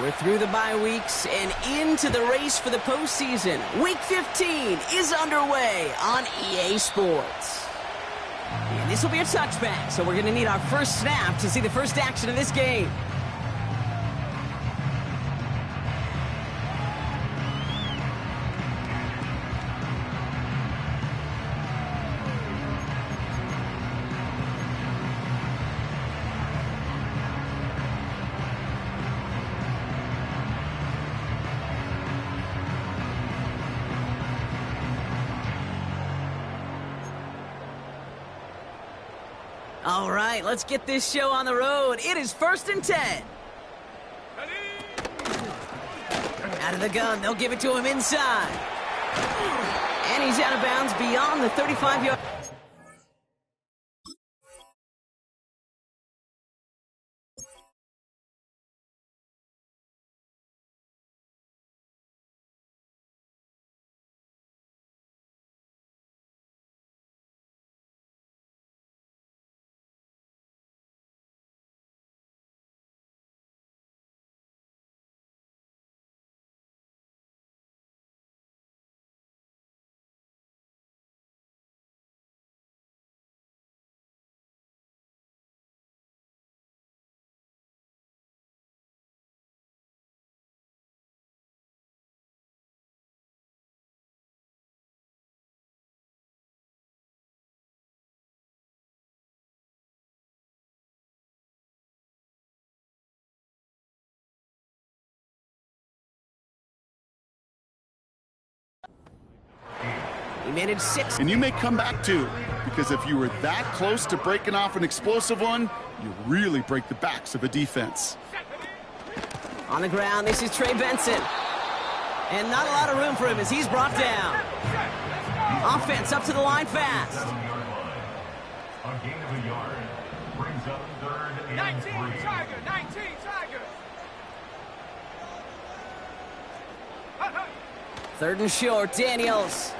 We're through the bye weeks and into the race for the postseason. Week 15 is underway on EA Sports. And this will be a touchback, so we're going to need our first snap to see the first action of this game. All right, let's get this show on the road. It is 1st and 10. Out of the gun, they'll give it to him inside. And he's out of bounds beyond the 35-yard. He made it 6. And you may come back too, because if you were that close to breaking off an explosive one, you really break the backs of a defense. On the ground, this is Trey Benson. And not a lot of room for him as he's brought down. Offense up to the line fast. A gain of a yard brings up 3rd and 19 3. Tiger, 19 Tiger. 3rd and short, Daniels.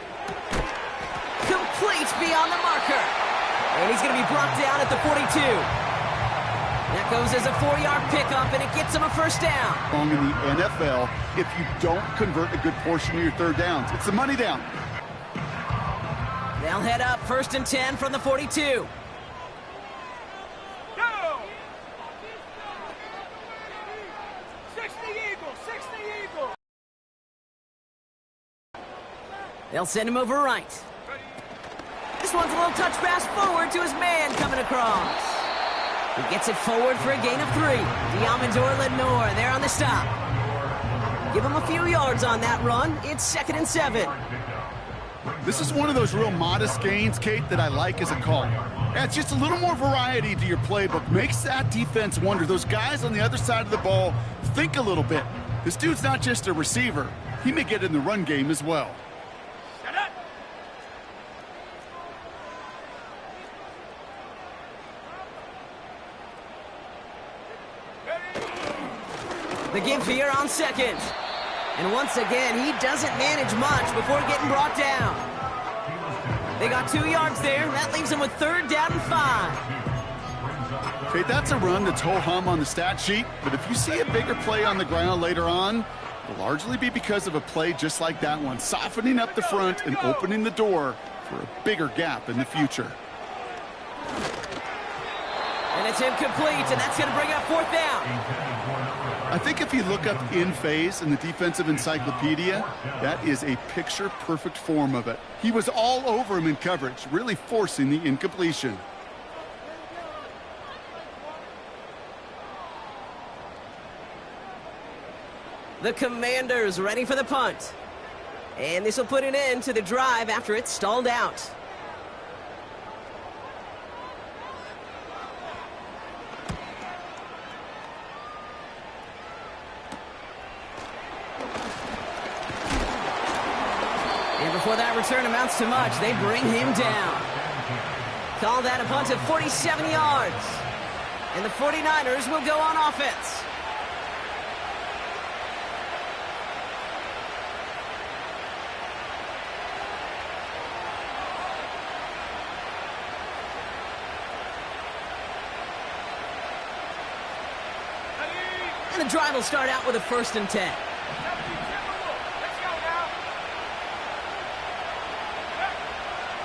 Complete beyond the marker. And he's going to be brought down at the 42. That goes as a 4-yard pickup, and it gets him a first down. Long in the NFL, if you don't convert a good portion of your third downs, it's the money down. They'll head up 1st and 10 from the 42. Go! 60 Eagles, 60 Eagles. They'll send him over right. This one's a little touch pass forward to his man coming across. He gets it forward for a gain of 3. Diamondor Lenore there on the stop. Give him a few yards on that run. It's 2nd and 7. This is one of those real modest gains, Kate, that I like as a call. Adds just a little more variety to your playbook. Makes that defense wonder. Those guys on the other side of the ball think a little bit. This dude's not just a receiver. He may get in the run game as well. The give here on 2nd. And once again, he doesn't manage much before getting brought down. They got 2 yards there. That leaves him with 3rd down and 5. Okay, that's a run that's ho-hum on the stat sheet, but if you see a bigger play on the ground later on, it'll largely be because of a play just like that one, softening up the front and opening the door for a bigger gap in the future. And it's incomplete, and that's going to bring up 4th down. I think if you look up in phase in the defensive encyclopedia, that is a picture-perfect form of it. He was all over him in coverage, really forcing the incompletion. The Commanders ready for the punt. And this will put an end to the drive after it's stalled out. And before that return amounts to much, they bring him down. Call that a punt of 47 yards. And the 49ers will go on offense. And the drive will start out with a 1st and 10. Let's go now.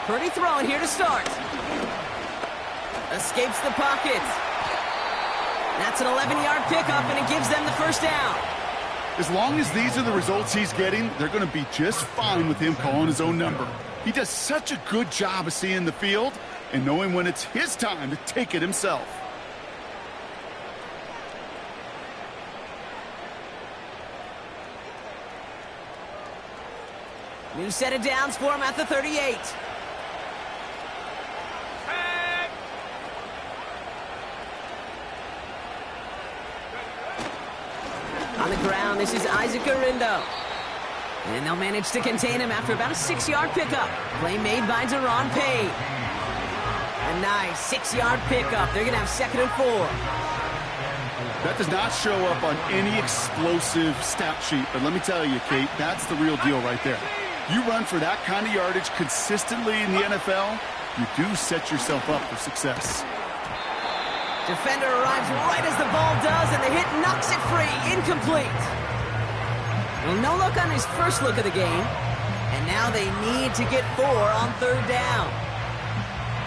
Purdy throwing here to start. Escapes the pocket. That's an 11-yard pickup, and it gives them the 1st down. As long as these are the results he's getting, they're going to be just fine with him calling his own number. He does such a good job of seeing the field and knowing when it's his time to take it himself. New set of downs for him at the 38. On the ground, this is Isaac Gurindo. And they'll manage to contain him after about a 6-yard pickup. Play made by Deron Payne. A nice 6-yard pickup. They're going to have 2nd and 4. That does not show up on any explosive stat sheet, but let me tell you, Kate, that's the real deal right there. You run for that kind of yardage consistently in the NFL, you do set yourself up for success. Defender arrives right as the ball does, and the hit knocks it free. Incomplete. Well, no look on his first look of the game. And now they need to get 4 on 3rd down.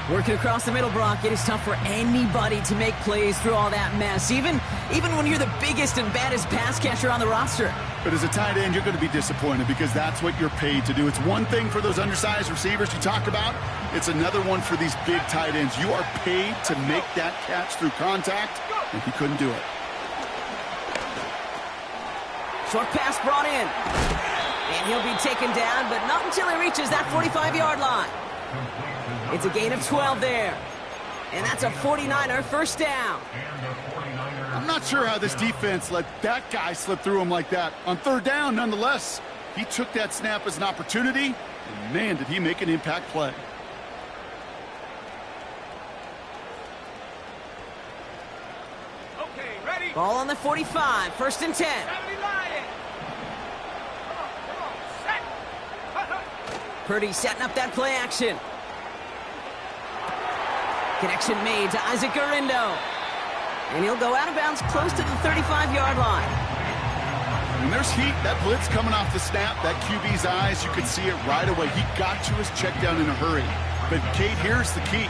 Working across the middle, Brock, it is tough for anybody to make plays through all that mess, even when you're the biggest and baddest pass catcher on the roster. But as a tight end, you're going to be disappointed because that's what you're paid to do. It's one thing for those undersized receivers you talk about. It's another one for these big tight ends. You are paid to make that catch through contact, and he couldn't do it. Short pass brought in. And he'll be taken down, but not until he reaches that 45-yard line. It's a gain of 12 there. And that's a 49er 1st down. I'm not sure how this defense let that guy slip through him like that. On 3rd down, nonetheless, he took that snap as an opportunity, and man, did he make an impact play. Okay, ready? Ball on the 45, 1st and 10. 70 Lion. Come on, set. Purdy setting up that play action. Connection made to Isaac Gurindo. And he'll go out of bounds close to the 35-yard line. When there's heat, that blitz coming off the snap, that QB's eyes, you could see it right away. He got to his check down in a hurry. But, Kate, here's the key.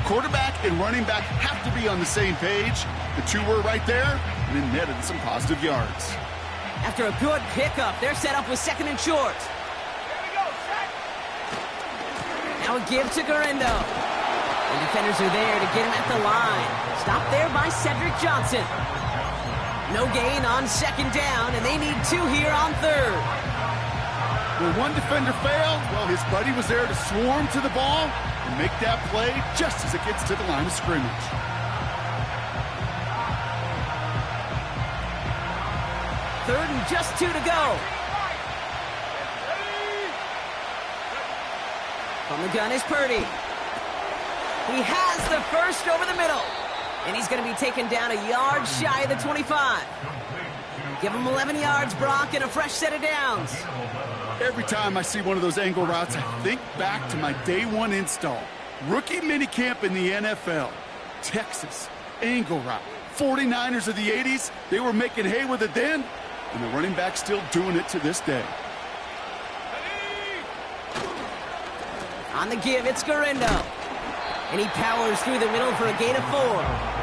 Quarterback and running back have to be on the same page. The two were right there, and then netted some positive yards. After a good pickup, they're set up with 2nd and short. Here we go, set. Now a give to Gurindo. The defenders are there to get him at the line. Stopped there by Cedric Johnson. No gain on 2nd down, and they need 2 here on 3rd. When one defender failed, well, his buddy was there to swarm to the ball and make that play just as it gets to the line of scrimmage. Third and just 2 to go. From the gun is Purdy. He has the 1st over the middle. And he's going to be taken down a yard shy of the 25. Give him 11 yards, Brock, and a fresh set of downs. Every time I see one of those angle routes, I think back to my day 1 install. Rookie minicamp in the NFL. Texas, angle route. 49ers of the 80s, they were making hay with it then, and the running back's still doing it to this day. On the give, it's Gurindo. And he powers through the middle for a gain of 4.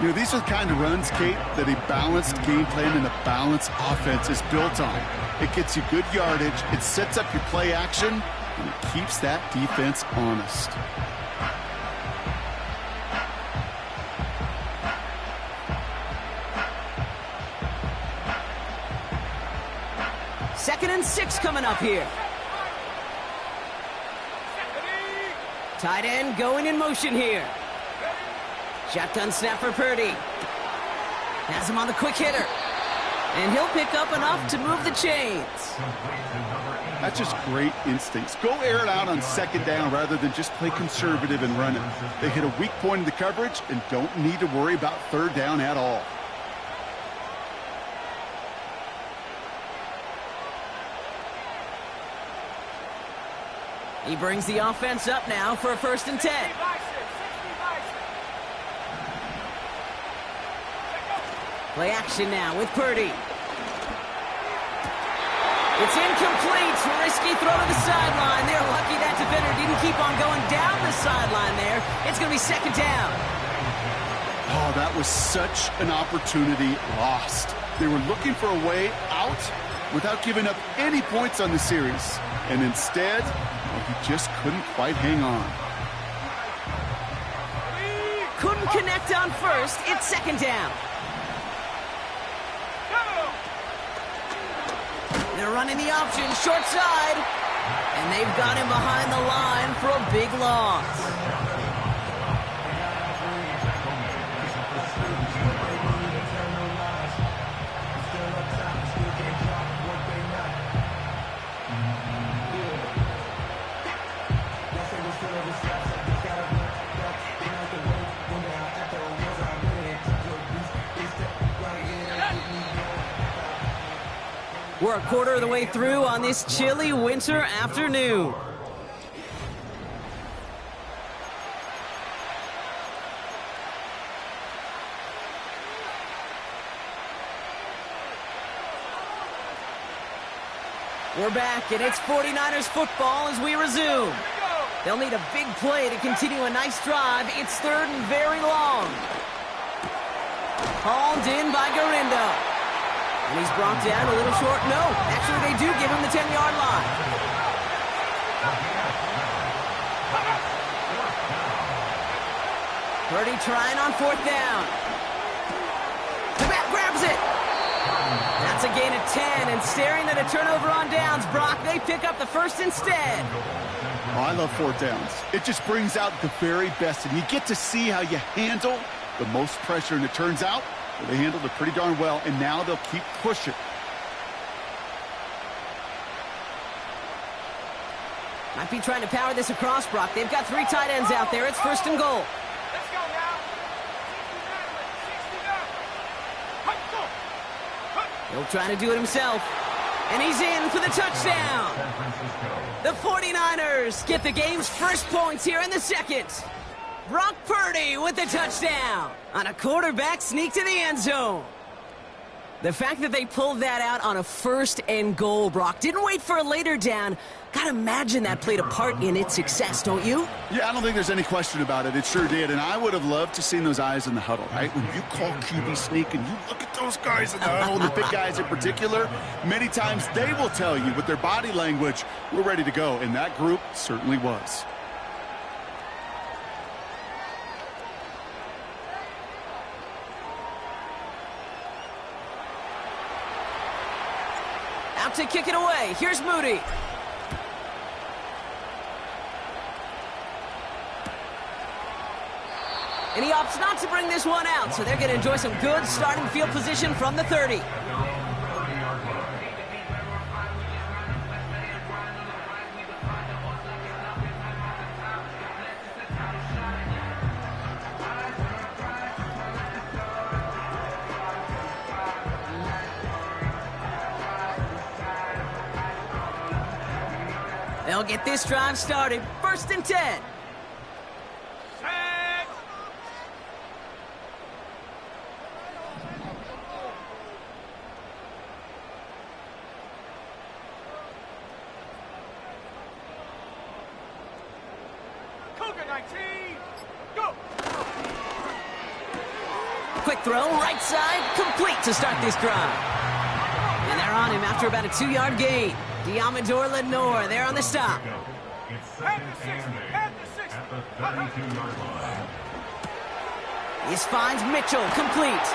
You know, these are the kind of runs, Kate, that a balanced game plan and a balanced offense is built on. It gets you good yardage, it sets up your play action, and it keeps that defense honest. Second and 6 coming up here. Tight end going in motion here. Shotgun snap for Purdy. Has him on the quick hitter. And he'll pick up enough to move the chains. That's just great instincts. Go air it out on 2nd down rather than just play conservative and run it. They hit a weak point in the coverage and don't need to worry about 3rd down at all. He brings the offense up now for a 1st and 10. Play action now with Purdy. It's incomplete. Risky throw to the sideline. They're lucky that defender didn't keep on going down the sideline there. It's going to be second down. Oh, that was such an opportunity lost. They were looking for a way out without giving up any points on the series. And instead, well, he just couldn't quite hang on. Couldn't connect on first. It's second down. They're running the option, short side. And they've got him behind the line for a big loss. We're a quarter of the way through on this chilly winter afternoon. We're back, and it's 49ers football as we resume. They'll need a big play to continue a nice drive. It's third and very long. Hauled in by Garindo. And he's brought down a little short. No, actually they do give him the 10-yard line. Purdy trying on fourth down. The back grabs it. That's a gain of 10, and staring at a turnover on downs, Brock, they pick up the first instead. Oh, I love fourth downs. It just brings out the very best, and you get to see how you handle the most pressure, and it turns out well, they handled it pretty darn well, and now they'll keep pushing. Might be trying to power this across, Brock. They've got three tight ends out there. It's first and goal. Let's go now. 69. He'll try to do it himself. And he's in for the touchdown. The 49ers get the game's first points here in the second. Brock Purdy with the touchdown on a quarterback sneak to the end zone. The fact that they pulled that out on a first and goal, Brock, didn't wait for a later down. Gotta imagine that played a part in its success, don't you? Yeah, I don't think there's any question about it. It sure did, and I would have loved to seen those eyes in the huddle, right? When you call QB sneak and you look at those guys in the huddle, the big guys in particular, many times they will tell you with their body language, we're ready to go, and that group certainly was. Out to kick it away. Here's Moody. And he opts not to bring this one out, so they're going to enjoy some good starting field position from the 30. They'll get this drive started. First and 10. Quick throw, right side, complete to start this drive. And they're on him after about a 2-yard gain. Diamador Lenore, they're on the stop. It's second and 8 at the 32-yard line. This finds Mitchell, complete.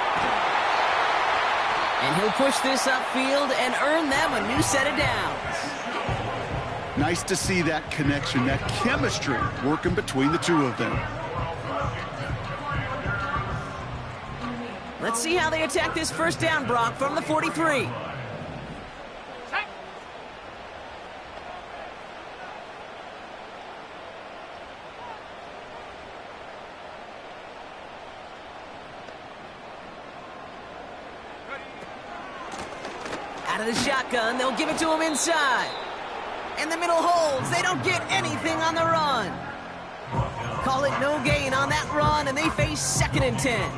And he'll push this upfield and earn them a new set of downs. Nice to see that connection, that chemistry working between the two of them. Let's see how they attack this first down, Brock, from the 43. Out of the shotgun, they'll give it to him inside. And the middle holds. They don't get anything on the run. Call it no gain on that run, and they face second and 10.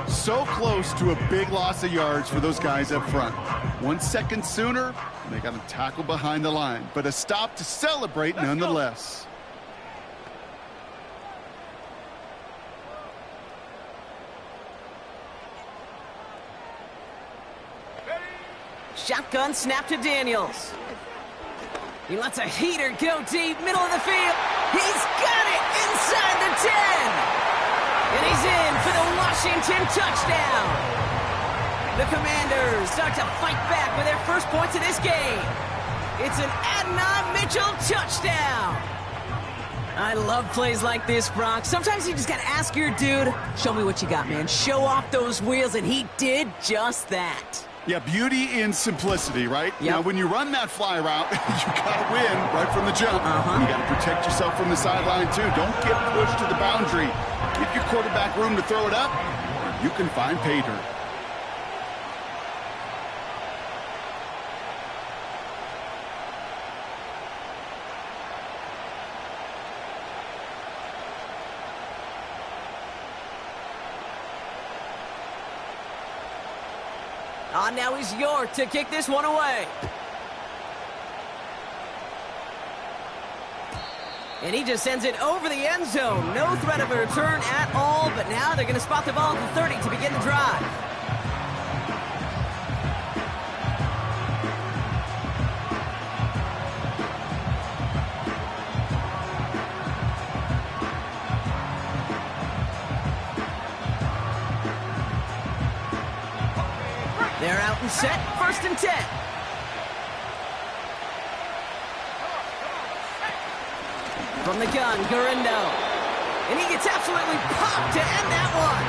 So close to a big loss of yards for those guys up front. 1 second sooner, and they got to tackle behind the line. But a stop to celebrate nonetheless. Shotgun snap to Daniels. He lets a heater go deep, middle of the field. He's got it inside the 10. And he's in for the Washington touchdown. The Commanders start to fight back with their first points of this game. It's an Adonai Mitchell touchdown. I love plays like this, Brock. Sometimes you just got to ask your dude, show me what you got, man. Show off those wheels, and he did just that. Yeah, beauty in simplicity, right? Yep. Now, when you run that fly route, you got to win right from the jump. You got to protect yourself from the sideline, too. Don't get pushed to the boundary. Give your quarterback room to throw it up. You can find pay dirt. Now he's York to kick this one away. And he just sends it over the end zone. No threat of a return at all, but now they're going to spot the ball at the 30 to begin the drive. They're out and set, 1st and 10. From the gun, Gurindo. And he gets absolutely popped to end that one.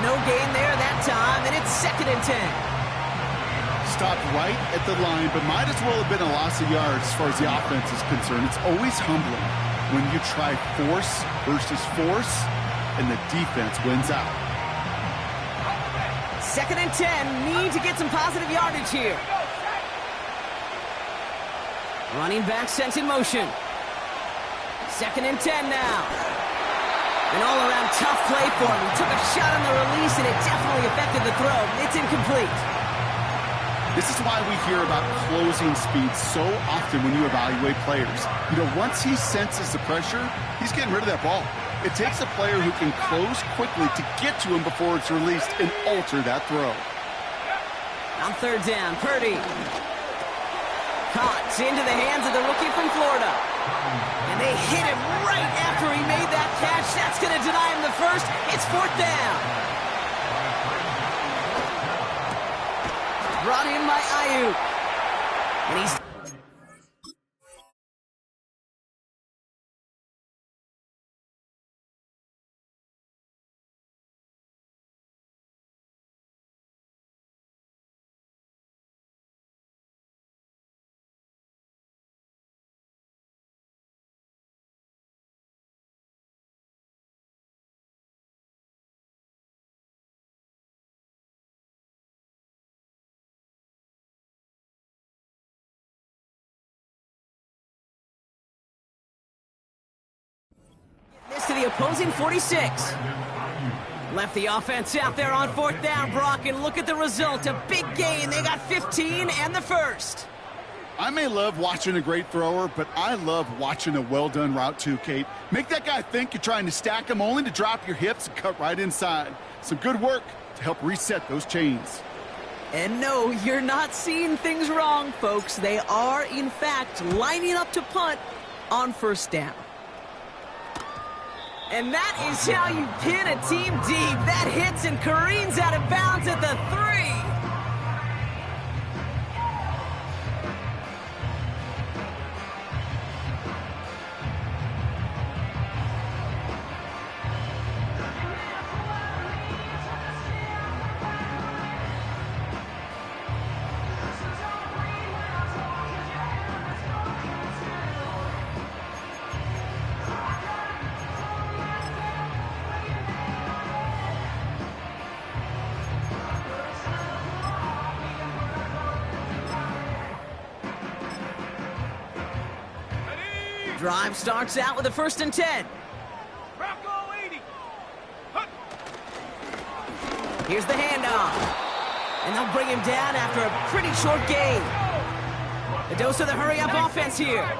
No gain there that time, and it's 2nd and 10. Stopped right at the line, but might as well have been a loss of yards as far as the offense is concerned. It's always humbling when you try force versus force, and the defense wins out. 2nd and 10, need to get some positive yardage here. Running back sent in motion. 2nd and 10 now. An all-around tough play for him. He took a shot on the release, and it definitely affected the throw. It's incomplete. This is why we hear about closing speed so often when you evaluate players. You know, once he senses the pressure, he's getting rid of that ball. It takes a player who can close quickly to get to him before it's released and alter that throw. On 3rd down, Purdy. Caught into the hands of the rookie from Florida. And they hit him right after he made that catch. That's going to deny him the first. It's 4th down. Brought in by Ayuk. And he's... This to the opposing 46. Left the offense out there on 4th down, Brock, and look at the result. A big gain. They got 15 and the first. I may love watching a great thrower, but I love watching a well-done route too, Kate. Make that guy think you're trying to stack him only to drop your hips and cut right inside. Some good work to help reset those chains. And no, you're not seeing things wrong, folks. They are, in fact, lining up to punt on 1st down. And that is how you pin a team deep. That hits and careens out of bounds at the 3. Drive starts out with a 1st and 10. Here's the handoff. And they'll bring him down after a pretty short gain. A dose of the hurry-up offense here.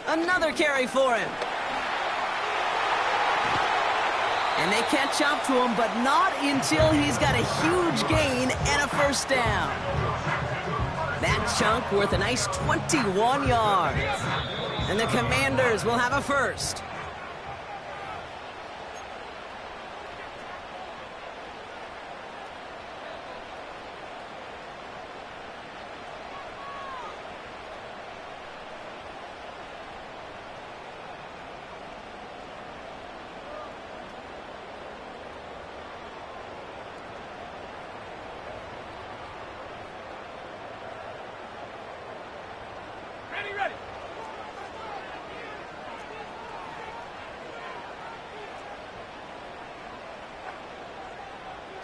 Another carry for him. And they catch up to him, but not until he's got a huge gain and a first down. That chunk worth a nice 21 yards. And the Commanders will have a first. Ready.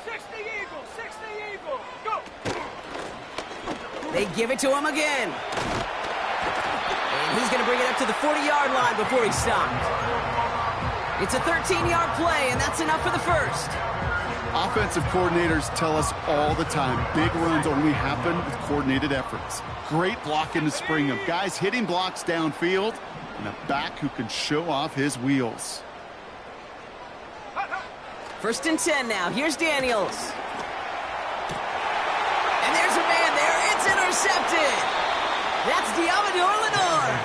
60 Eagles, go! They give it to him again. And he's going to bring it up to the 40-yard line before he's stopped. It's a 13-yard play, and that's enough for the first. Offensive coordinators tell us all the time, big runs only happen with coordinated efforts. Great blocking to spring them. Guys hitting blocks downfield, and a back who can show off his wheels. First and 10 now. Here's Daniels. And there's a man there. It's intercepted. That's Diamador Lenore.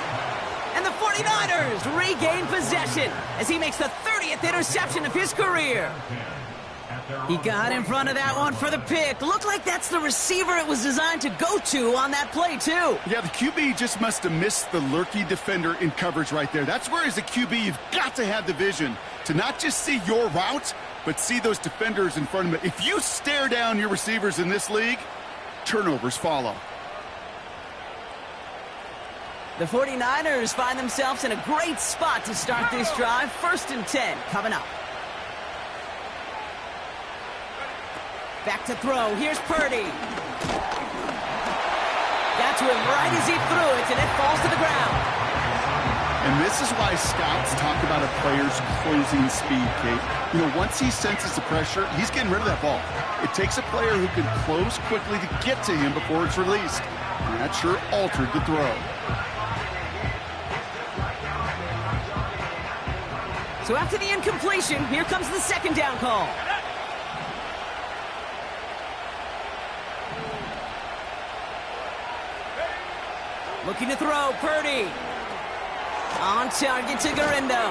And the 49ers regain possession as he makes the 30th interception of his career. He got in front of that one for the pick. Looked like that's the receiver it was designed to go to on that play, too. Yeah, the QB just must have missed the lurky defender in coverage right there. That's where, as a QB, you've got to have the vision to not just see your route, but see those defenders in front of it. If you stare down your receivers in this league, turnovers follow. The 49ers find themselves in a great spot to start this drive. First and 10 coming up. Back to throw. Here's Purdy. Got to him right as he threw it, and it falls to the ground. And this is why scouts talk about a player's closing speed, Kate. You know, once he senses the pressure, he's getting rid of that ball. It takes a player who can close quickly to get to him before it's released. And that sure altered the throw. So after the incompletion, here comes the second down call. Looking to throw, Purdy. On target to Garindo.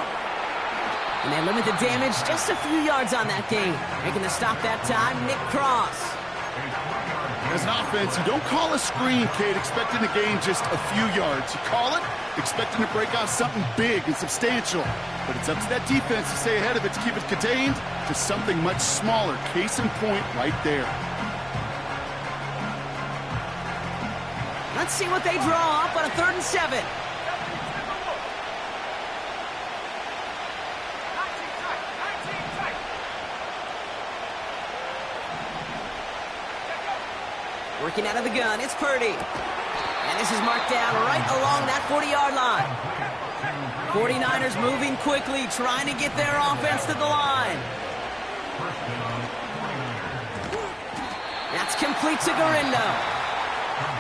And they limit the damage just a few yards on that gain. Making the stop that time, Nick Cross. As an offense, you don't call a screen, Kate, expecting to gain just a few yards. You call it expecting to break out something big and substantial. But it's up to that defense to stay ahead of it, to keep it contained to something much smaller. Case in point right there. Let's see what they draw up on a 3rd and 7. Working out of the gun, it's Purdy. And this is marked down right along that 40-yard line. 49ers moving quickly, trying to get their offense to the line. That's complete to Garindo.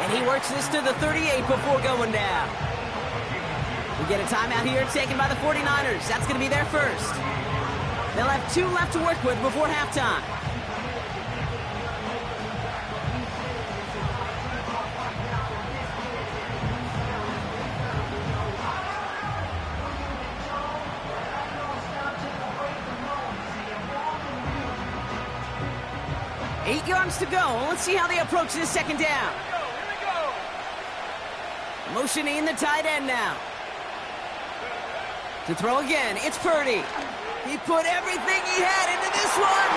And he works this to the 38 before going down. We get a timeout here taken by the 49ers. That's going to be their first. They'll have 2 left to work with before halftime. Eight yards to go. Let's see how they approach this second down. Motioning the tight end now. To throw again, it's Purdy. He put everything he had into this one.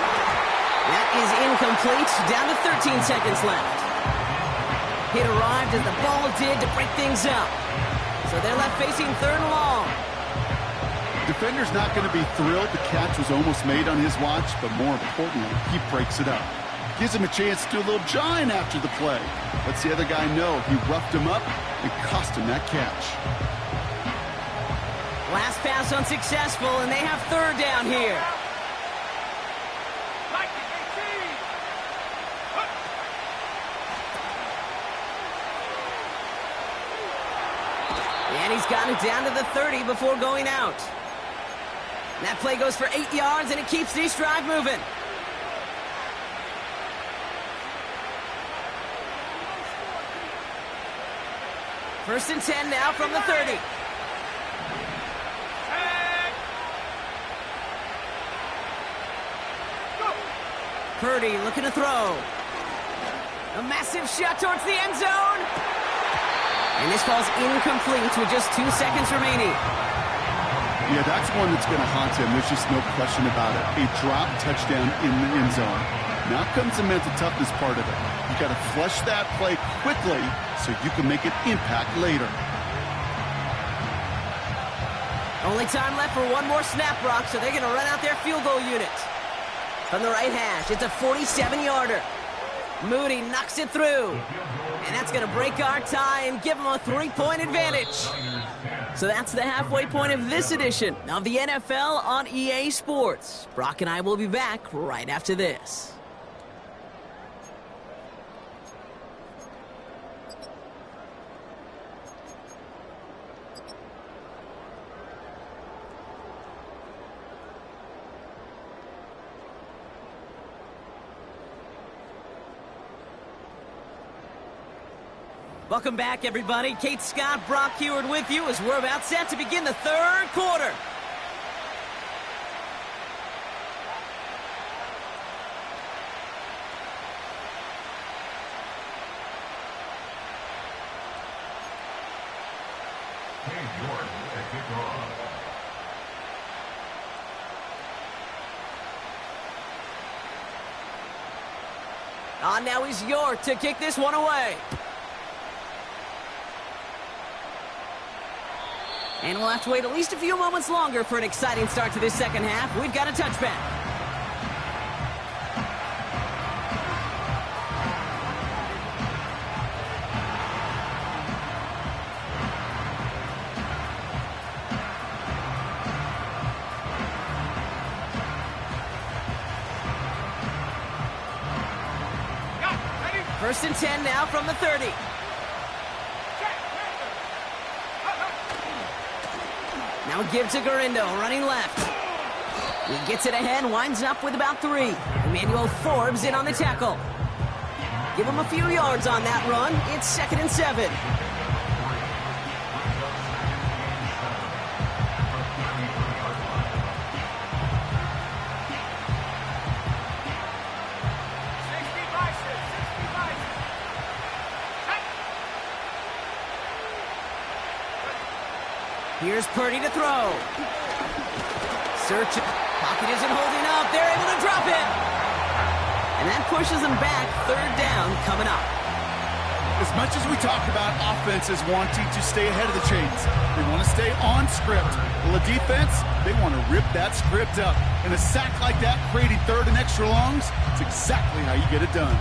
That is incomplete. Down to 13 seconds left. Hit arrived as the ball did to break things up. So they're left facing 3rd and long. Defender's not going to be thrilled the catch was almost made on his watch, but more importantly, he breaks it up. Gives him a chance to do a little jawing after the play. Lets the other guy know he roughed him up and cost him that catch. Last pass unsuccessful, and they have 3rd down here. And he's got it down to the 30 before going out. That play goes for 8 yards, and it keeps this drive moving. First and 10 now from the 30. Purdy looking to throw. A massive shot towards the end zone. And this ball's incomplete with just 2 seconds remaining. Yeah, that's one that's going to haunt him. There's just no question about it. A drop touchdown in the end zone. Now comes the mental toughness part of it. You got to flush that play quickly so you can make an impact later. Only time left for one more snap, Brock, so they're going to run out their field goal unit. From the right hash, it's a 47-yarder. Moody knocks it through. And that's going to break our tie and give them a 3-point advantage. So that's the halfway point of this edition of the NFL on EA Sports. Brock and I will be back right after this. Welcome back, everybody. Kate Scott, Brock Huard with you as we're about set to begin the third quarter. Cam York at kickoff. On now is York to kick this one away. And we'll have to wait at least a few moments longer for an exciting start to this second half. We've got a touchback. First and 10 now from the 30. Now give to Garindo, running left. He gets it ahead, winds up with about 3. Emmanuel Forbes in on the tackle. Give him a few yards on that run. It's 2nd and 7. Here's Purdy to throw. Search. Pocket isn't holding up. They're able to drop it. And that pushes them back. 3rd down coming up. As much as we talk about offenses wanting to stay ahead of the chains, they want to stay on script. Well, the defense, they want to rip that script up. And a sack like that, creating 3rd and extra longs, it's exactly how you get it done.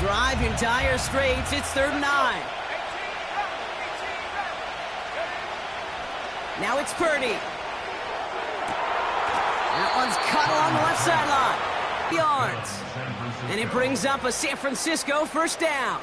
Drive in dire straits. It's 3rd and 9. Now it's Purdy. That one's cut along the left sideline. Yards. And it brings up a San Francisco 1st down.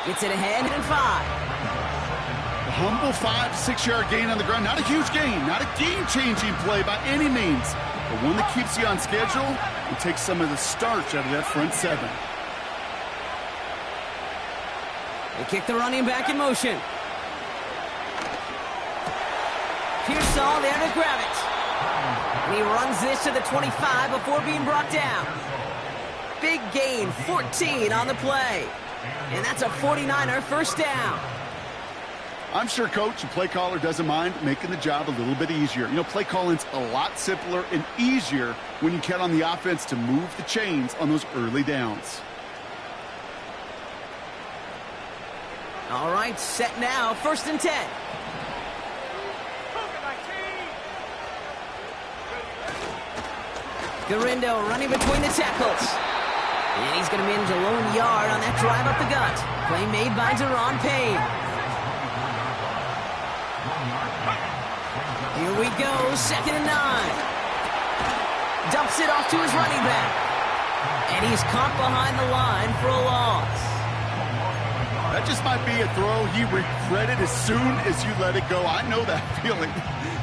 Gets it ahead and 5. A humble 5 to 6 yard gain on the ground. Not a huge gain, not a game-changing play by any means, but one that keeps you on schedule and takes some of the starch out of that front 7. They kick the running back in motion. Pearsall there to grab it. And he runs this to the 25 before being brought down. Big gain, 14 on the play. And that's a 49er 1st down. I'm sure coach and play caller doesn't mind making the job a little bit easier. You know, play calling's a lot simpler and easier when you count on the offense to move the chains on those early downs. All right, set now, 1st and 10. Garindo running between the tackles. And he's going to manage a lone yard on that drive up the gut. Play made by Deron Payne. Here we go, 2nd and 9. Dumps it off to his running back. And he's caught behind the line for a loss. That just might be a throw he regretted as soon as you let it go. I know that feeling.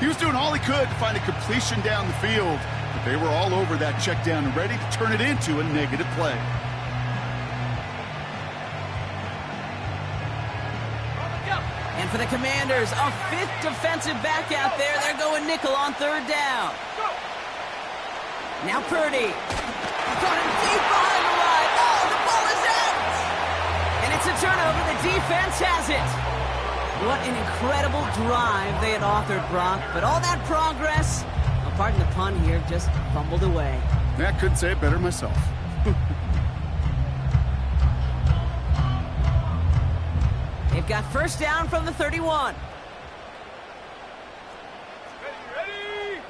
He was doing all he could to find a completion down the field, but they were all over that check down and ready to turn it into a negative play. And for the Commanders, a 5th defensive back out there. They're going nickel on 3rd down. Now Purdy. Got him deep behind the line. Oh, the ball is out! And it's a turnover. The defense has it. What an incredible drive they had authored, Brock. But all that progress, pardon the pun here, just fumbled away. I couldn't say it better myself. They've got 1st down from the 31. Ready.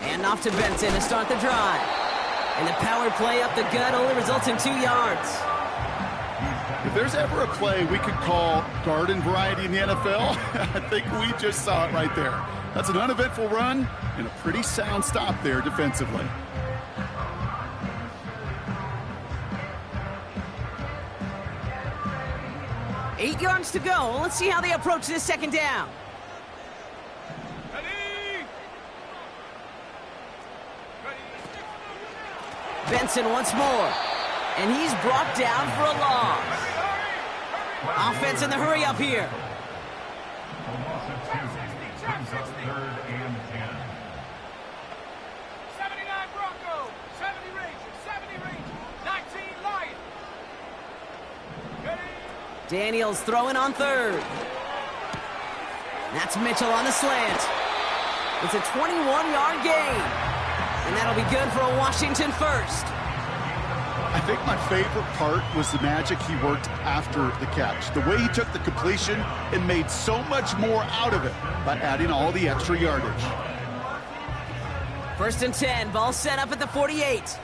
And off to Benson to start the drive. And the power play up the gut only results in 2 yards. If there's ever a play we could call garden variety in the NFL, I think we just saw it right there. That's an uneventful run and a pretty sound stop there defensively. Eight yards to go. Let's see how they approach this 2nd down. Benson once more. And he's brought down for a loss. Offense in the hurry up here. A loss of 2. Brings up 3rd and 10. 79 Broncos, 70 Rangers, 70 Rangers, 19 Lions. Ready. Daniels throwing on 3rd. That's Mitchell on the slant. It's a 21-yard gain. And that'll be good for a Washington 1st. I think my favorite part was the magic he worked after the catch. The way he took the completion and made so much more out of it by adding all the extra yardage. 1st and 10, ball set up at the 48.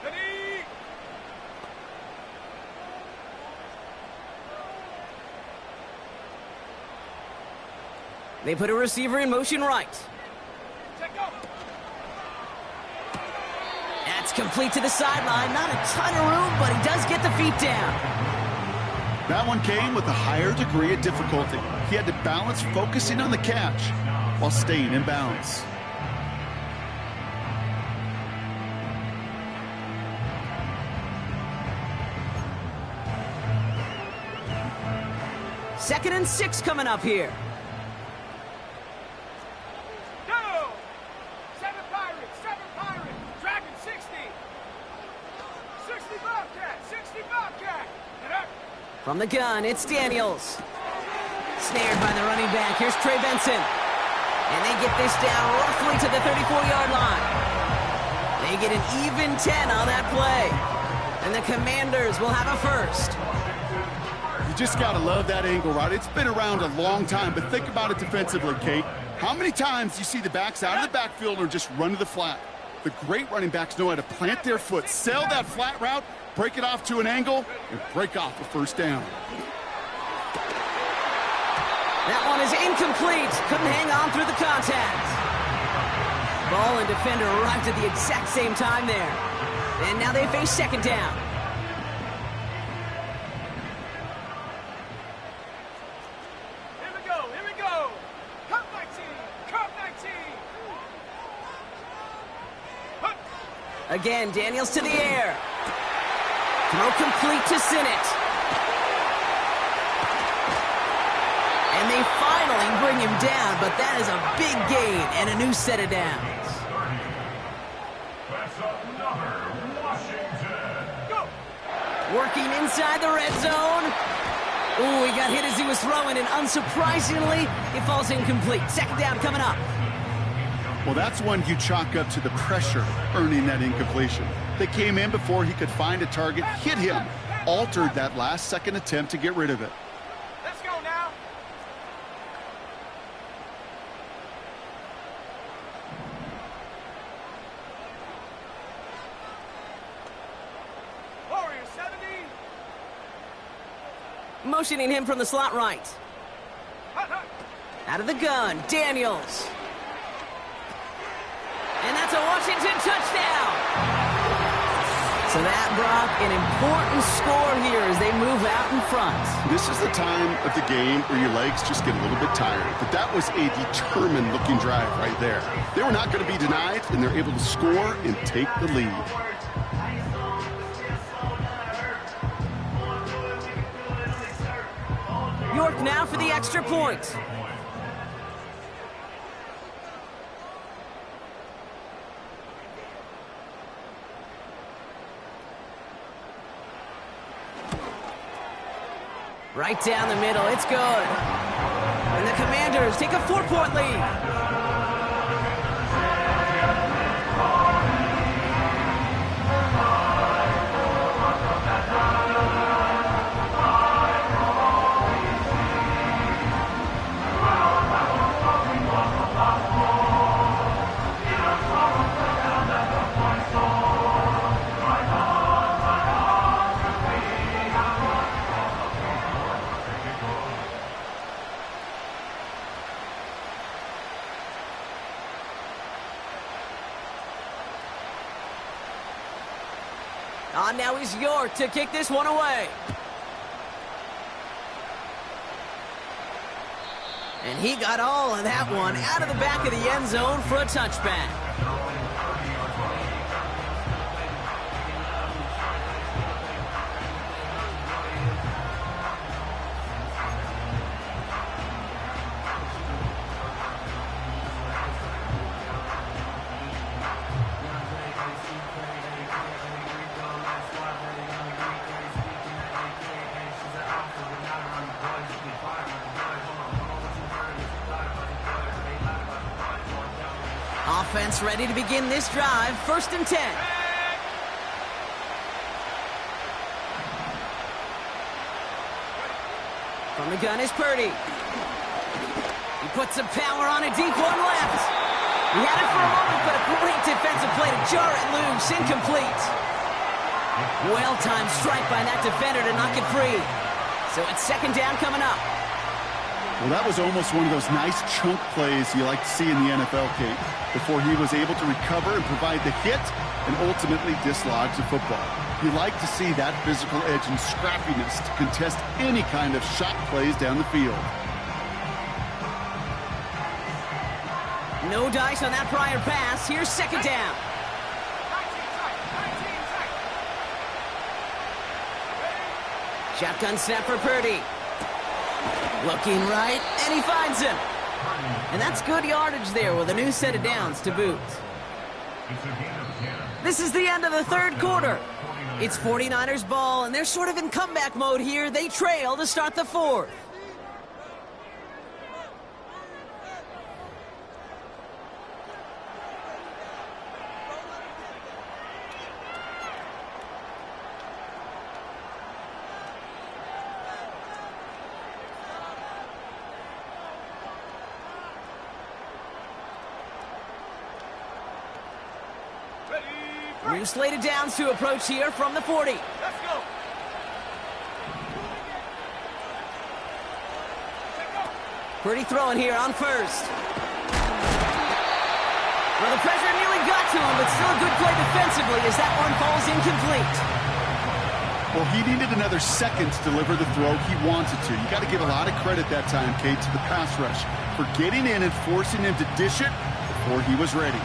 Ready. They put a receiver in motion right. Check go. That's complete to the sideline. Not a ton of room, but he does get the feet down. That one came with a higher degree of difficulty. He had to balance focusing on the catch while staying in bounds. Second and 6 coming up here. Go. 7 Pirates, Dragon 60. 60 Bobcat. And up. From the gun, it's Daniels. Snared by the running back. Here's Trey Benson. And they get this down roughly to the 34-yard line. They get an even 10 on that play. And the Commanders will have a 1st. You just got to love that angle, right? It's been around a long time, but think about it defensively, Kate. How many times do you see the backs out of the backfield or just run to the flat? The great running backs know how to plant their foot, sail that flat route, break it off to an angle, and break off a 1st down. That one is incomplete. Couldn't hang on through the contact. Ball and defender arrived at the exact same time there. And now they face 2nd down. Here we go. Cup 19. Hup. Again, Daniels to the air. Throw complete to Sinnott. And they finally bring him down, but that is a big gain and a new set of downs. That's another Washington. Go. Working inside the red zone. Ooh, he got hit as he was throwing, and unsurprisingly, it falls incomplete. 2nd down coming up. Well, that's one you chalk up to the pressure earning that incompletion. They came in before he could find a target, hit him, altered that last-second attempt to get rid of it. Let's go now. 70. Motioning him from the slot right. Out of the gun, Daniels. And that's a Washington touchdown. So that, Brock, an important score here as they move out in front. This is the time of the game where your legs just get a little bit tired. But that was a determined-looking drive right there. They were not going to be denied, and they're able to score and take the lead. York now for the extra point. Right down the middle, it's good. And the Commanders take a 4-point lead. On now is York to kick this one away. And he got all of that one out of the back of the end zone for a touchback. Offense ready to begin this drive. 1st and 10. From the gun is Purdy. He puts some power on a deep one left. He had it for a moment, but a great defensive play to jar it loose. Incomplete. Well-timed strike by that defender to knock it free. So it's 2nd down coming up. Well, that was almost one of those nice chunk plays you like to see in the NFL, Kate, before he was able to recover and provide the hit and ultimately dislodge the football. You like to see that physical edge and scrappiness to contest any kind of shot plays down the field. No dice on that prior pass. Here's 2nd down. 19 tight. Shotgun snap for Purdy. Looking right, and he finds him. And that's good yardage there with a new set of downs to boot. This is the end of the 3rd quarter. It's 49ers ball, and they're sort of in comeback mode here. They trail to start the 4th. New slated downs to approach here from the 40. Let's go. Purdy throwing here on 1st. Well, the pressure nearly got to him, but still a good play defensively as that one falls incomplete. Well, he needed another second to deliver the throw he wanted to. You got to give a lot of credit that time, Kate, to the pass rush for getting in and forcing him to dish it before he was ready.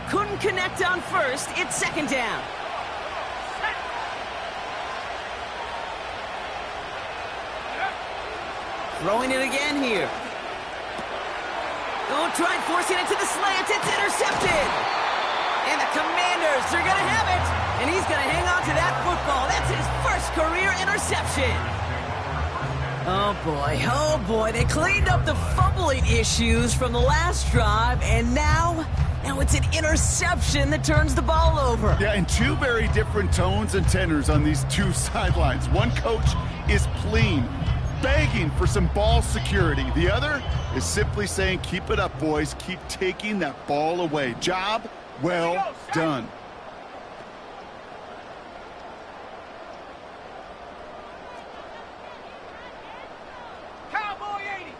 Couldn't connect on 1st. It's 2nd down. Throwing it again here. Oh, tried forcing it to the slant. It's intercepted. And the Commanders are going to have it. And he's going to hang on to that football. That's his 1st career interception. Oh, boy. Oh, boy. They cleaned up the fumbling issues from the last drive. And now Now it's an interception that turns the ball over. Yeah, and two very different tones and tenors on these two sidelines. One coach is pleading, begging for some ball security. The other is simply saying, keep it up, boys. Keep taking that ball away. Job well done. Cowboy 80.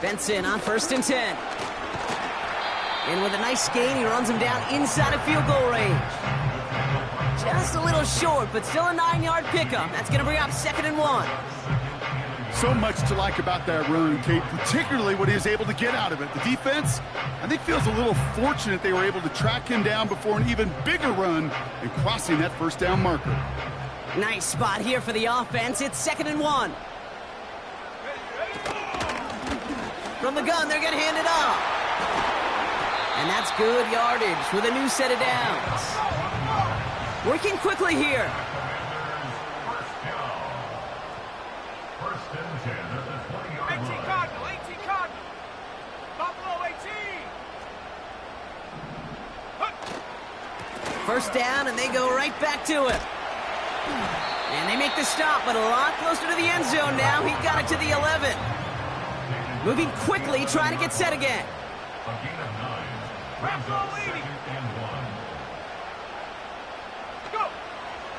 Benson on 1st and 10. And with a nice gain, he runs him down inside of field goal range. Just a little short, but still a 9-yard pickup. That's going to bring up 2nd and 1. So much to like about that run, Kate, particularly what he was able to get out of it. The defense, I think, feels a little fortunate they were able to track him down before an even bigger run and crossing that 1st down marker. Nice spot here for the offense. It's 2nd and 1. From the gun, they're going to hand it off. And that's good yardage with a new set of downs. Working quickly here. First and 10 at the 20-yard 18 line. Cardinal, 18 Cardinal. Buffalo 18. 1st down, and they go right back to it. And they make the stop, but a lot closer to the end zone now. He got it to the 11. Moving quickly, trying to get set again. A gain of 9. Brings up 2nd and 1. Go.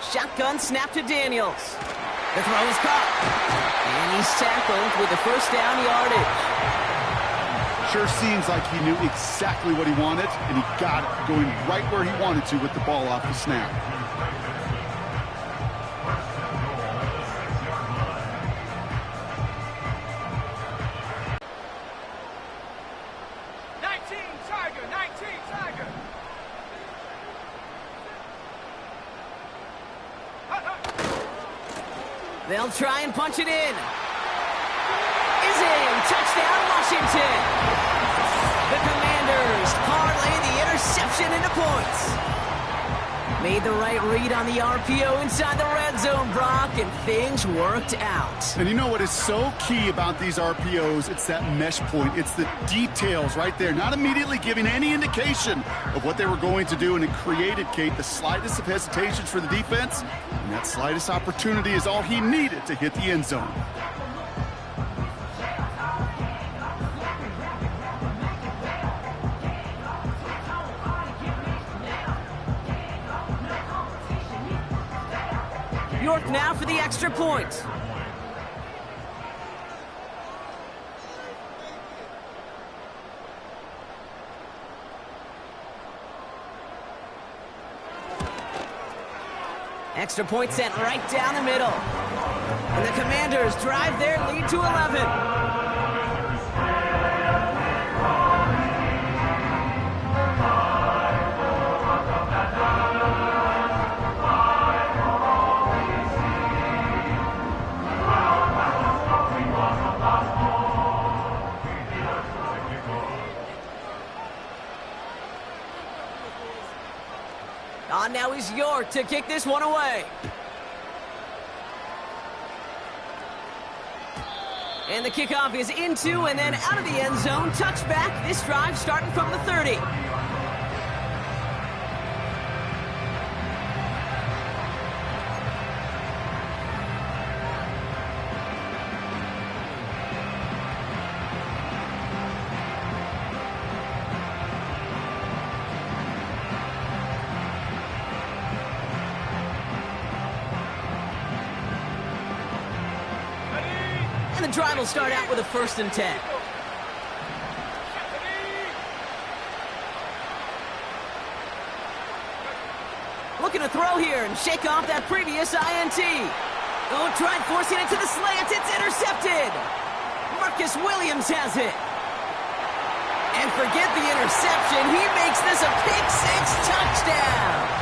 Shotgun snap to Daniels. The throw is caught. And he's tackled with the 1st down yardage. Sure seems like he knew exactly what he wanted, and he got it going right where he wanted to with the ball off the snap. 19 Tiger, 19 Tiger. They'll try and punch it in. Is in. Touchdown, Washington. The Commanders parlay the interception into points. Made the right read on the RPO inside the red zone, Brock, and things worked out. And you know what is so key about these RPOs? It's that mesh point. It's the details right there. Not immediately giving any indication of what they were going to do, and it created, Kate, the slightest of hesitations for the defense. And that slightest opportunity is all he needed to hit the end zone. York now for the extra point. Extra point sent right down the middle. And the Commanders drive their lead to 11. On now is York to kick this one away. And the kickoff is into and then out of the end zone. Touchback. This drive starting from the 30. And the drive will start out with a 1st and 10. Looking to throw here and shake off that previous INT. Oh, tried forcing it to the slant. It's intercepted. Marcus Williams has it. And forget the interception. He makes this a pick-6 touchdown.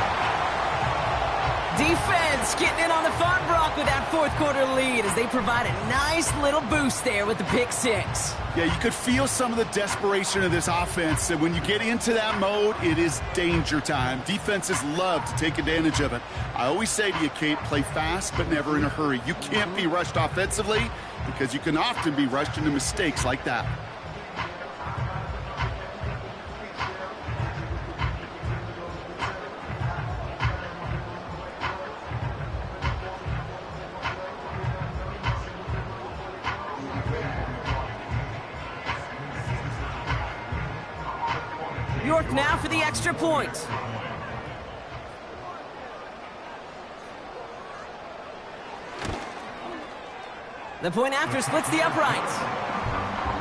Defense getting in on the fun, Brock, with that 4th quarter lead as they provide a nice little boost there with the pick-6. Yeah, you could feel some of the desperation of this offense, and when you get into that mode, it is danger time. Defenses love to take advantage of it. I always say to you, Kate, play fast but never in a hurry. You can't be rushed offensively because you can often be rushed into mistakes like that. extra point. The point after splits the uprights.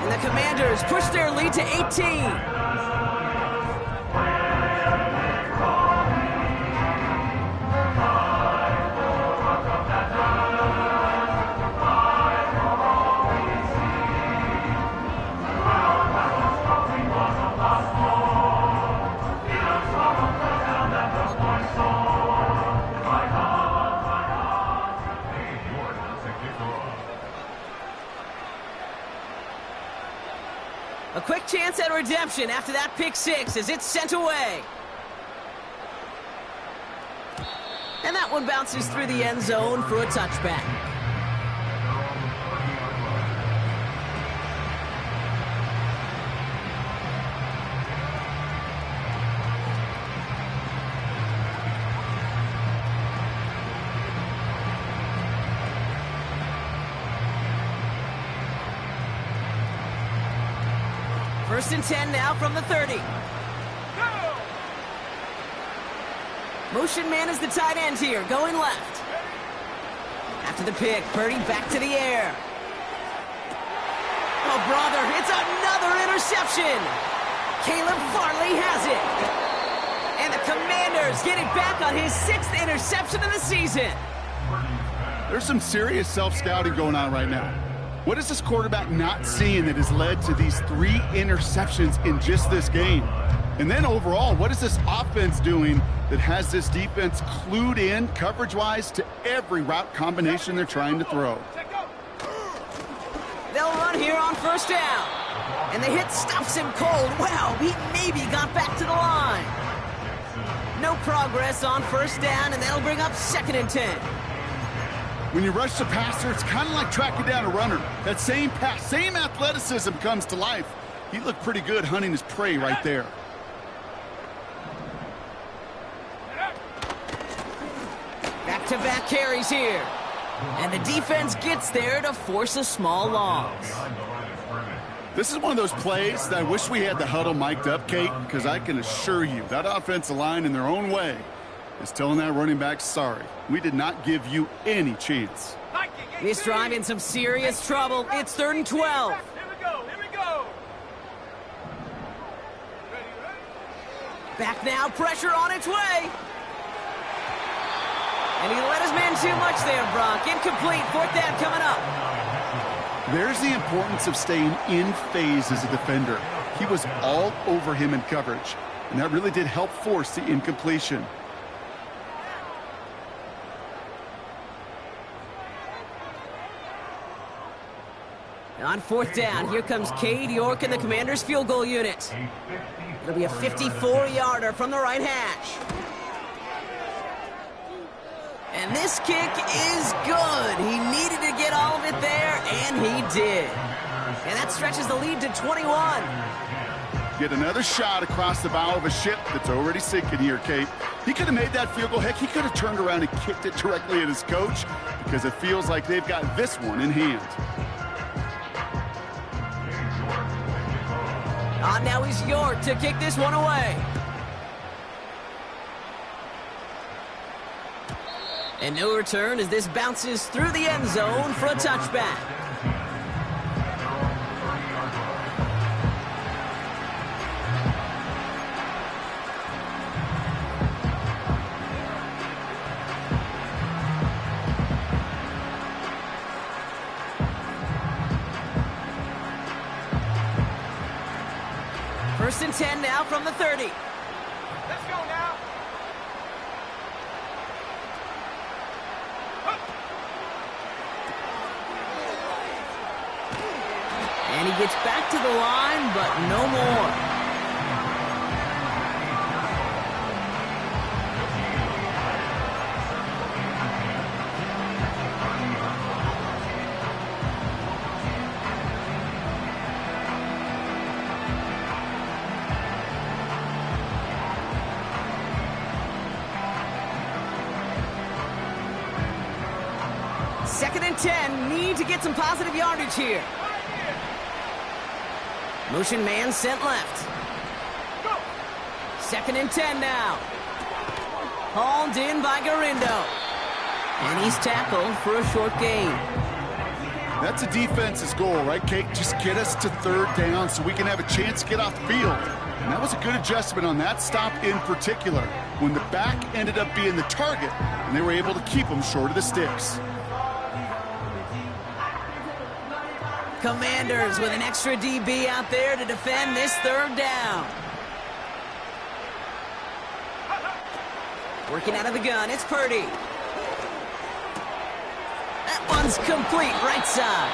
And the Commanders push their lead to 18. A quick chance at redemption after that pick six as it's sent away. And that one bounces through the end zone for a touchback. First and 10 now from the 30. Go! Motion man is the tight end here, going left. After the pick, Purdy back to the air. Oh, brother, it's another interception. Caleb Farley has it. And the Commanders get it back on his 6th interception of the season. There's some serious self-scouting going on right now. What is this quarterback not seeing that has led to these 3 interceptions in just this game? And then overall, what is this offense doing that has this defense clued in coverage-wise to every route combination they're trying to throw? They'll run here on first down. And the hit stops him cold. Wow, he maybe got back to the line. No progress on first down, and that'll bring up 2nd and 10. When you rush the passer, it's kind of like tracking down a runner. That same pass, same athleticism comes to life. He looked pretty good hunting his prey right there. Back-to-back carries here. And the defense gets there to force a small loss. This is one of those plays that I wish we had the huddle mic'd up, Kate, because I can assure you that offensive line in their own way is telling that running back, sorry, we did not give you any chance. This drive in some serious trouble. It's 3rd and 12. Here we go, here we go. Back now, pressure on its way. And he let his man too much there, Brock. Incomplete, 4th down coming up. There's the importance of staying in phase as a defender. He was all over him in coverage, and that really did help force the incompletion. On 4th down, here comes Cade York and the Commanders' field goal unit. It'll be a 54-yarder from the right hash. And this kick is good. He needed to get all of it there, and he did. And that stretches the lead to 21. Get another shot across the bow of a ship that's already sinking here, Kate. He could have made that field goal. Heck, he could have turned around and kicked it directly at his coach because it feels like they've got this one in hand. Now he's York to kick this one away. And no return as this bounces through the end zone for a touchback. First and 10 now from the 30. Let's go now. And he gets back to the line, but no more. Second and 10, need to get some positive yardage here. Motion man sent left. 2nd and 10 now. Hauled in by Garindo. And he's tackled for a short gain. That's a defense's goal, right, Kate? Just get us to 3rd down so we can have a chance to get off the field. And that was a good adjustment on that stop in particular, when the back ended up being the target, and they were able to keep him short of the sticks. Commanders with an extra DB out there to defend this 3rd down. Working out of the gun, it's Purdy. That one's complete, right side.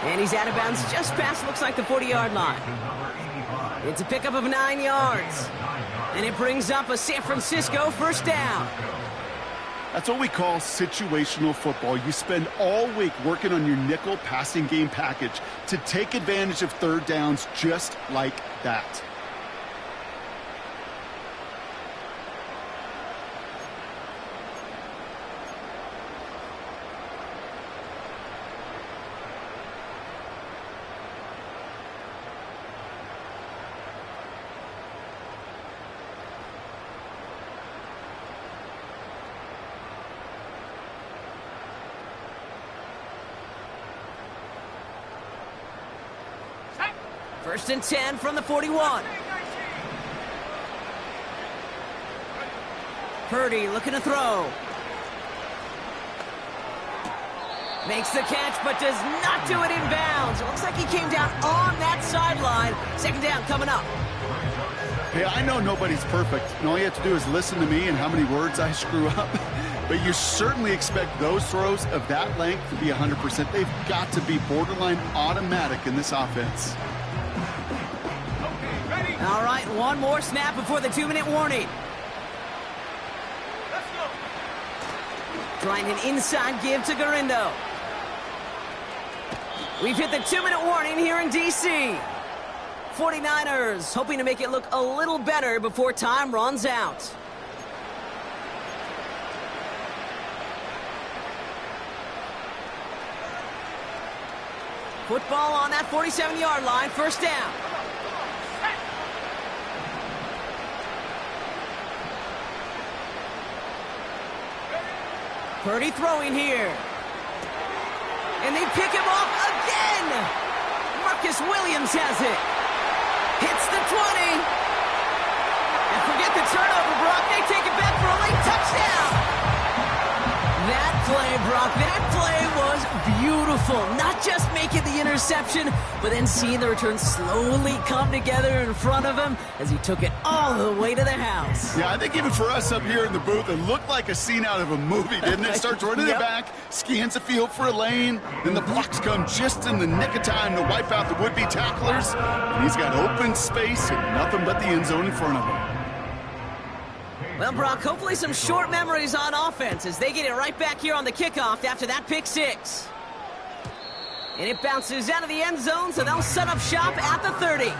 And he's out of bounds just past, looks like, the 40-yard line. It's a pickup of 9 yards. And it brings up a San Francisco 1st down. That's what we call situational football. You spend all week working on your nickel passing game package to take advantage of 3rd downs just like that. First and 10 from the 41. Purdy looking to throw. Makes the catch, but does not do it in bounds. It looks like he came down on that sideline. 2nd down coming up. Hey, I know nobody's perfect, and all you have to do is listen to me and how many words I screw up. But you certainly expect those throws of that length to be 100%. They've got to be borderline automatic in this offense. All right, one more snap before the 2-minute warning. Let's go. Trying an inside give to Garindo. We've hit the 2-minute warning here in D.C. 49ers hoping to make it look a little better before time runs out. Football on that 47-yard line, 1st down. Purdy throwing here. And they pick him off again. Marcus Williams has it. Hits the 20. And forget the turnover, Brock. They take it back for a late touchdown. That play, Brock, that play was beautiful. Not just making the interception, but then seeing the return slowly come together in front of him as he took it all the way to the house. Yeah, I think even for us up here in the booth, it looked like a scene out of a movie, didn't it? Starts running it back, scans the field for a lane, then the blocks come just in the nick of time to wipe out the would-be tacklers, and he's got open space and nothing but the end zone in front of him. Well, Brock, hopefully some short memories on offense as they get it right back here on the kickoff after that pick 6. And it bounces out of the end zone, so they'll set up shop at the 30.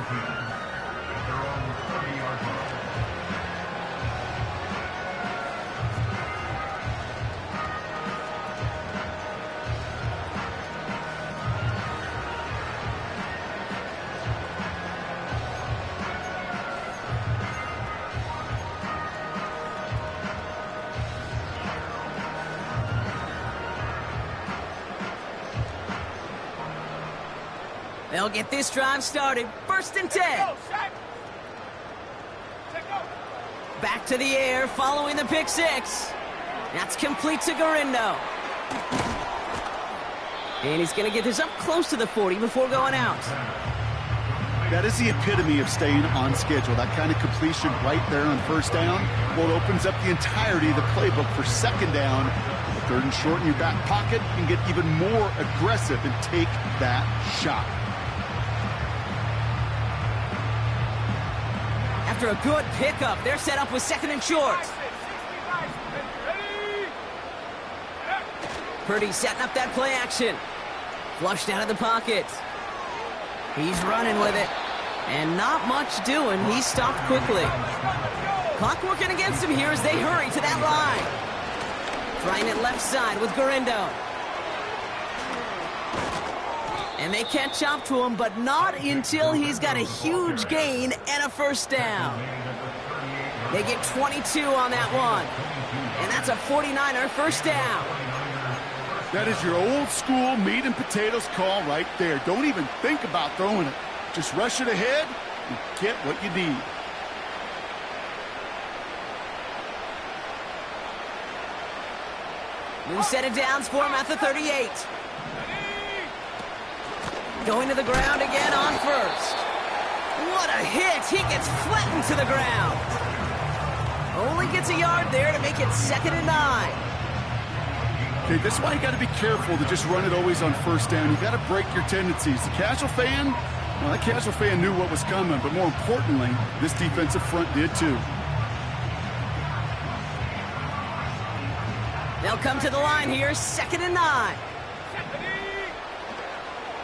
They'll get this drive started. 1st and 10. Back to the air following the pick 6. That's complete to Garindo. And he's going to get this up close to the 40 before going out. That is the epitome of staying on schedule. That kind of completion right there on 1st down. Well, it opens up the entirety of the playbook for 2nd down. 3rd and short in your back pocket. You can get even more aggressive and take that shot. After a good pickup, they're set up with 2nd and short. Purdy setting up that play action. Flushed out of the pocket. He's running with it. And not much doing. He stopped quickly. Clock working against him here as they hurry to that line. Trying it left side with Garindo. And they catch up to him, but not until he's got a huge gain and a 1st down. They get 22 on that one. And that's a 49er first down. That is your old school meat and potatoes call right there. Don't even think about throwing it. Just rush it ahead and get what you need. New set of downs for him at the 38. Going to the ground again on first. What a hit! He gets flattened to the ground. Only gets a yard there to make it 2nd and 9. Okay, this is why you got to be careful to just run it always on first down. You got to break your tendencies. The casual fan, well, that casual fan knew what was coming, but more importantly, this defensive front did too. They'll come to the line here, 2nd and 9.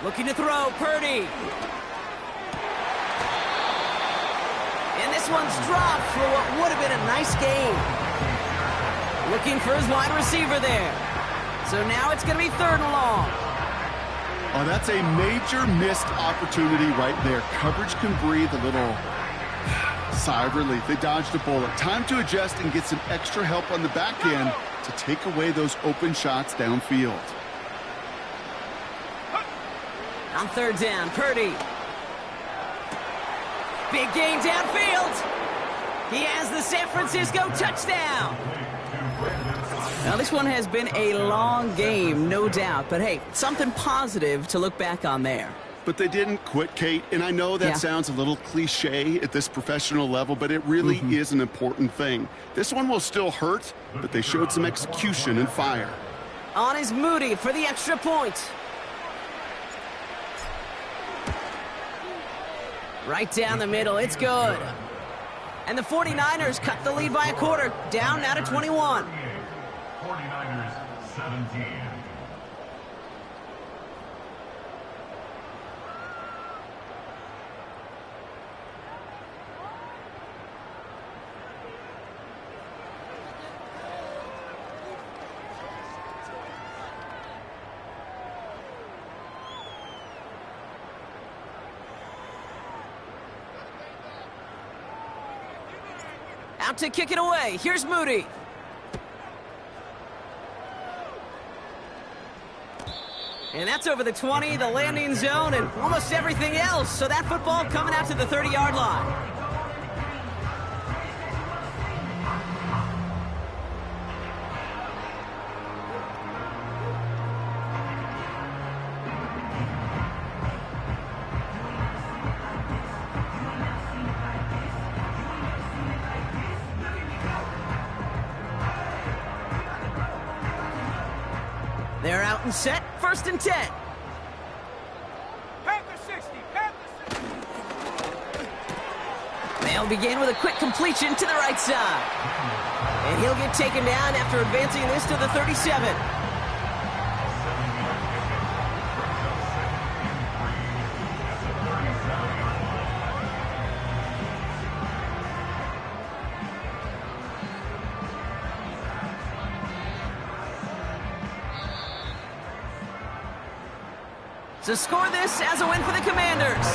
Looking to throw, Purdy. And this one's dropped for what would have been a nice game. Looking for his wide receiver there. So now it's going to be 3rd and long. Oh, that's a major missed opportunity right there. Coverage can breathe a little sigh of relief. They dodged a bullet. Time to adjust and get some extra help on the back end to take away those open shots downfield. On 3rd down, Purdy. Big gain downfield. He has the San Francisco touchdown. Now, this one has been a long game, no doubt. But, hey, something positive to look back on there. But they didn't quit, Kate. And I know that sounds a little cliche at this professional level, but it really is an important thing. This one will still hurt, but they showed some execution and fire. On is Moody for the extra point. Right down the middle, it's good. And the 49ers cut the lead by a quarter, down now to 21. 49ers 17. Out to kick it away. Here's Moody. And that's over the 20, the landing zone, and almost everything else. So that football coming out to the 30-yard line. They're out and set, 1st and 10. Panther 60, Panther 60. They'll begin with a quick completion to the right side. And he'll get taken down after advancing this to the 37. To score this as a win for the Commanders.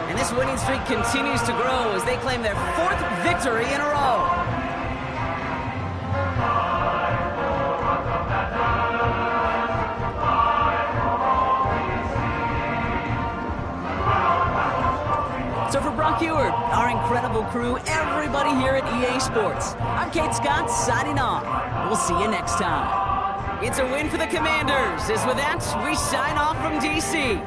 And this winning streak continues to grow as they claim their 4th victory in a row. So for Brock Ewart, our incredible crew, everybody here at EA Sports, I'm Kate Scott signing off. We'll see you next time. It's a win for the Commanders, as with that, we sign off from D.C.